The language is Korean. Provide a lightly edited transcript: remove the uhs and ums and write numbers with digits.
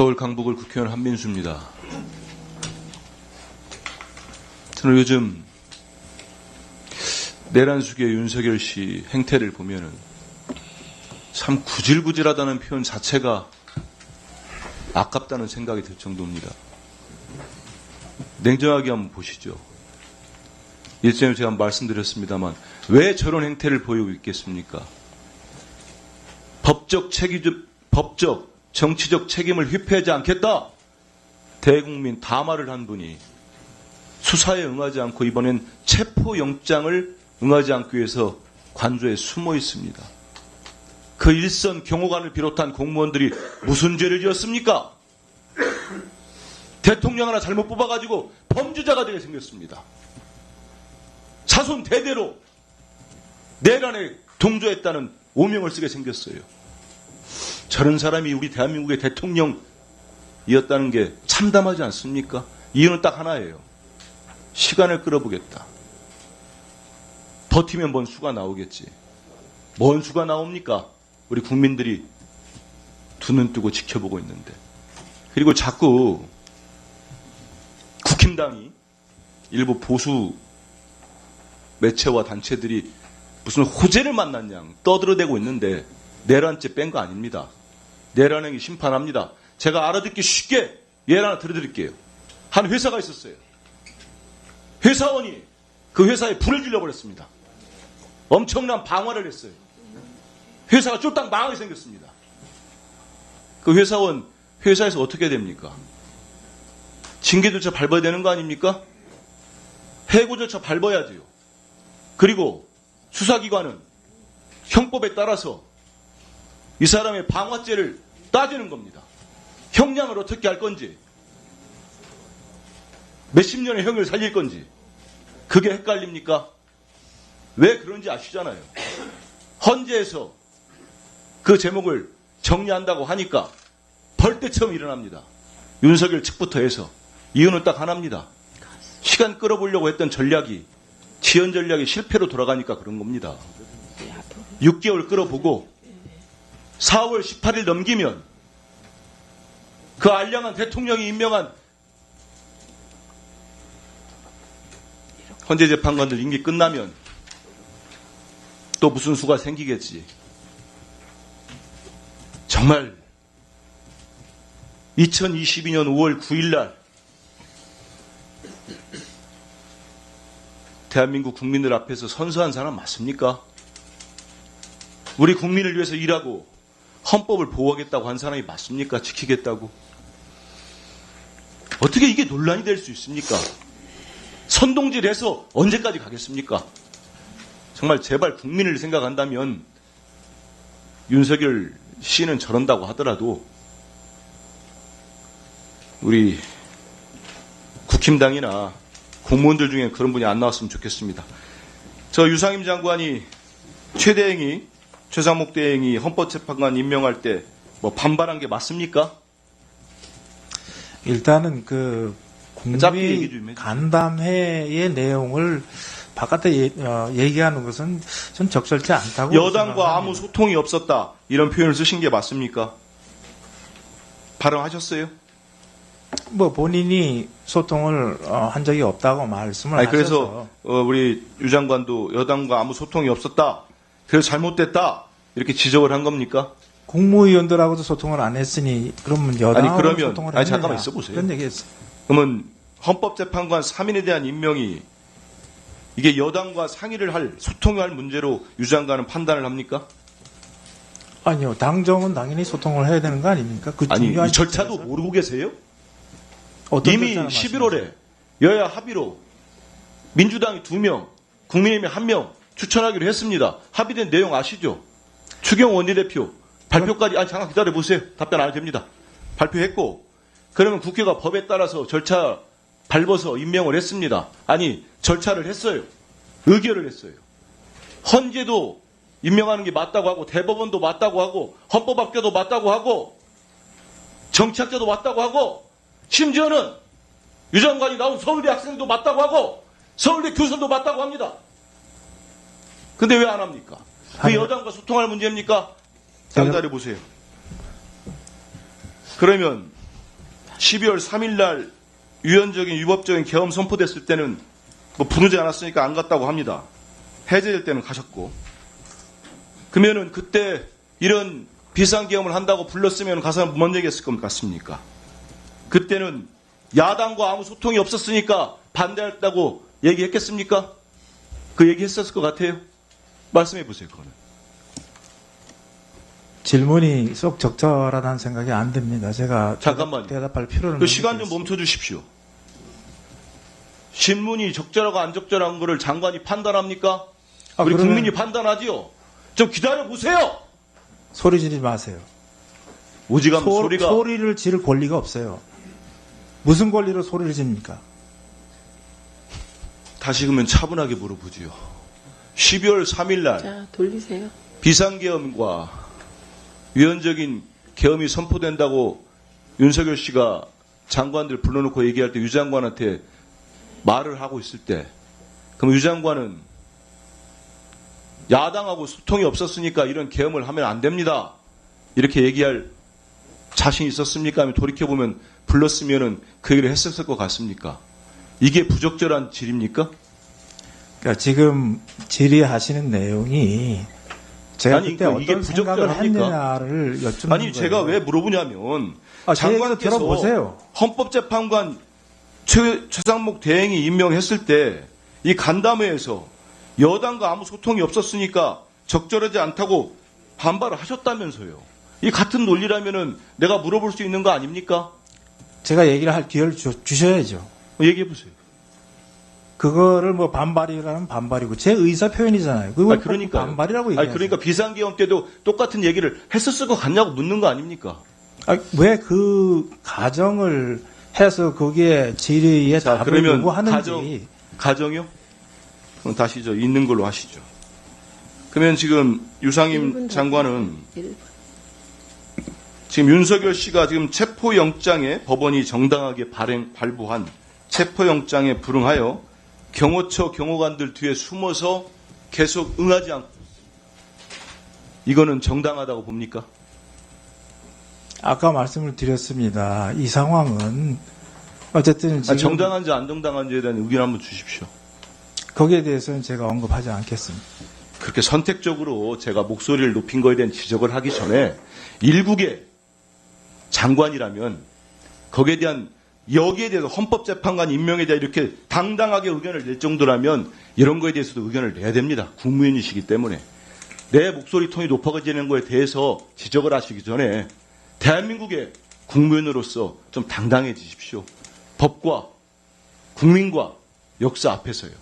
서울 강북을 국회의원 한민수입니다. 저는 요즘 내란숙의 윤석열 씨 행태를 보면은 참 구질구질하다는 표현 자체가 아깝다는 생각이 들 정도입니다. 냉정하게 한번 보시죠. 일전에 제가 말씀드렸습니다만 왜 저런 행태를 보이고 있겠습니까? 법적, 정치적 책임을 회피하지 않겠다. 대국민 담화를 한 분이 수사에 응하지 않고 이번엔 체포영장을 응하지 않기 위해서 관저에 숨어 있습니다. 그 일선 경호관을 비롯한 공무원들이 무슨 죄를 지었습니까? 대통령 하나 잘못 뽑아가지고 범죄자가 되게 생겼습니다. 자손 대대로 내란에 동조했다는 오명을 쓰게 생겼어요. 저런 사람이 우리 대한민국의 대통령이었다는 게 참담하지 않습니까? 이유는 딱 하나예요. 시간을 끌어보겠다. 버티면 뭔 수가 나오겠지. 뭔 수가 나옵니까? 우리 국민들이 두 눈 뜨고 지켜보고 있는데. 그리고 자꾸 국힘당이 일부 보수 매체와 단체들이 무슨 호재를 만났냐 떠들어대고 있는데 내란죄 뺀 거 아닙니다. 내란행위 심판합니다. 제가 알아듣기 쉽게 예를 하나 들어드릴게요. 한 회사가 있었어요. 회사원이 그 회사에 불을 질러버렸습니다. 엄청난 방화를 했어요. 회사가 쫄딱 망하게 생겼습니다. 그 회사원 회사에서 어떻게 됩니까? 징계 절차 밟아야 되는 거 아닙니까? 해고 절차 밟아야 돼요. 그리고 수사기관은 형법에 따라서 이 사람의 방화죄를 따지는 겁니다. 형량을 어떻게 할 건지, 몇십 년의 형을 살릴 건지, 그게 헷갈립니까? 왜 그런지 아시잖아요. 헌재에서 그 제목을 정리한다고 하니까 벌떼처럼 일어납니다. 윤석열 측부터 해서. 이유는 딱 하나입니다. 시간 끌어보려고 했던 전략이 지연 전략이 실패로 돌아가니까 그런 겁니다. 6개월 끌어보고 4월 18일 넘기면 그 알량한 대통령이 임명한 헌재재판관들 임기 끝나면 또 무슨 수가 생기겠지. 정말 2022년 5월 9일 날 대한민국 국민들 앞에서 선서한 사람 맞습니까? 우리 국민을 위해서 일하고 헌법을 보호하겠다고 한 사람이 맞습니까? 지키겠다고? 어떻게 이게 논란이 될 수 있습니까? 선동질해서 언제까지 가겠습니까? 정말 제발 국민을 생각한다면 윤석열 씨는 저런다고 하더라도 우리 국힘당이나 공무원들 중에 그런 분이 안 나왔으면 좋겠습니다. 저 유상임 장관이 최대행이 최상목 대행이 헌법재판관 임명할 때 뭐 반발한 게 맞습니까? 일단은 그 국민 간담회의 내용을 바깥에 얘기하는 것은 전 적절치 않다고 여당과 생각합니다. 아무 소통이 없었다 이런 표현을 쓰신 게 맞습니까? 발언하셨어요? 뭐 본인이 소통을 한 적이 없다고 말씀을 하셔서. 그래서 우리 유 장관도 여당과 아무 소통이 없었다. 그래서 잘못됐다. 이렇게 지적을 한 겁니까? 국무위원들하고도 소통을 안 했으니 그러면 여당하고 소통을 했느냐. 잠깐만 있어 보세요. 그런 얘기했어요. 그러면 헌법재판관 3인에 대한 임명이 이게 여당과 상의를 할 소통할 문제로 유 장관은 판단을 합니까? 아니요. 당정은 당연히 소통을 해야 되는 거 아닙니까? 그 아니 중요한 이 절차도 절차에서. 모르고 계세요? 어떤 이미 절차를 11월에 여야 합의로 민주당이 2명, 국민의힘이 1명 추천하기로 했습니다. 합의된 내용 아시죠? 추경 원내대표 발표까지 잠깐 기다려 보세요. 답변 안 해도 됩니다. 발표했고 그러면 국회가 법에 따라서 절차 밟아서 임명을 했습니다. 아니 절차를 했어요. 의결을 했어요. 헌재도 임명하는 게 맞다고 하고 대법원도 맞다고 하고 헌법학자도 맞다고 하고 정치학자도 맞다고 하고 심지어는 유 장관이 나온 서울대 학생도 맞다고 하고 서울대 교수도 맞다고 합니다. 근데 왜 안 합니까? 그 여당과 소통할 문제입니까? 기다려보세요. 그러면 12월 3일 날 유연적인 위법적인 계엄 선포됐을 때는 뭐 부르지 않았으니까 안 갔다고 합니다. 해제될 때는 가셨고. 그러면은 그때 이런 비상계엄을 한다고 불렀으면 가서는 뭔 얘기했을 것 같습니까? 그때는 야당과 아무 소통이 없었으니까 반대했다고 얘기했겠습니까? 그 얘기했었을 것 같아요. 말씀해 보세요. 그거는. 질문이 쏙 적절하다는 생각이 안 듭니다. 제가 잠깐만요. 대답할 필요는 그 시간 좀 없겠습니다. 멈춰 주십시오. 신문이 적절하고 안 적절한 거를 장관이 판단합니까? 우리 그러면 국민이 판단하지요. 좀 기다려 보세요. 소리 지르지 마세요. 오지간 소리가 소리를 지를 권리가 없어요. 무슨 권리로 소리를 지릅니까? 다시 그러면 차분하게 물어보지요. 12월 3일 날 자, 돌리세요. 비상계엄과 위헌적인 계엄이 선포된다고 윤석열 씨가 장관들 불러놓고 얘기할 때 유 장관한테 말을 하고 있을 때 그럼 유 장관은 야당하고 소통이 없었으니까 이런 계엄을 하면 안 됩니다. 이렇게 얘기할 자신 있었습니까? 하면 돌이켜보면 불렀으면은 그 얘기를 했었을 것 같습니까? 이게 부적절한 질입니까? 그러니까 지금 질의하시는 내용이 제가 아니, 그때 이게 어떤 생각을 부적절합니까? 했느냐를 여쭙는 아니 거예요. 제가 왜 물어보냐면 제 얘기도 장관께서 들어보세요. 헌법재판관 최상목 대행이 임명했을 때 이 간담회에서 여당과 아무 소통이 없었으니까 적절하지 않다고 반발을 하셨다면서요. 이 같은 논리라면은 내가 물어볼 수 있는 거 아닙니까? 제가 얘기를 할 기회를 주셔야죠. 얘기해 보세요. 그거를 뭐 반발이라는 반발이고 제 의사 표현이잖아요. 그걸 아니, 그러니까요. 반발이라고 아니, 얘기해요. 그러니까 비상계엄 때도 똑같은 얘기를 했었을 것 같냐고 묻는 거 아닙니까? 왜 그 가정을 해서 거기에 질의에 자, 답을 그러면 요구하는지 가정이요? 그럼 다시 있는 걸로 하시죠. 그러면 지금 유상임 장관은 1분. 지금 윤석열 씨가 지금 체포영장에 법원이 정당하게 발부한 체포영장에 불응하여 경호처 경호관들 뒤에 숨어서 계속 응하지 않고 이거는 정당하다고 봅니까? 아까 말씀을 드렸습니다. 이 상황은 어쨌든 지금 정당한지 안 정당한지에 대한 의견 한번 주십시오. 거기에 대해서는 제가 언급하지 않겠습니다. 그렇게 선택적으로 제가 목소리를 높인 거에 대한 지적을 하기 전에 일국의 장관이라면 거기에 대한 여기에 대해서 헌법재판관 임명에 대해 이렇게 당당하게 의견을 낼 정도라면 이런 거에 대해서도 의견을 내야 됩니다. 국무위원이시기 때문에. 내 목소리 톤이 높아지는 거에 대해서 지적을 하시기 전에 대한민국의 국무위원으로서 좀 당당해지십시오. 법과 국민과 역사 앞에서요.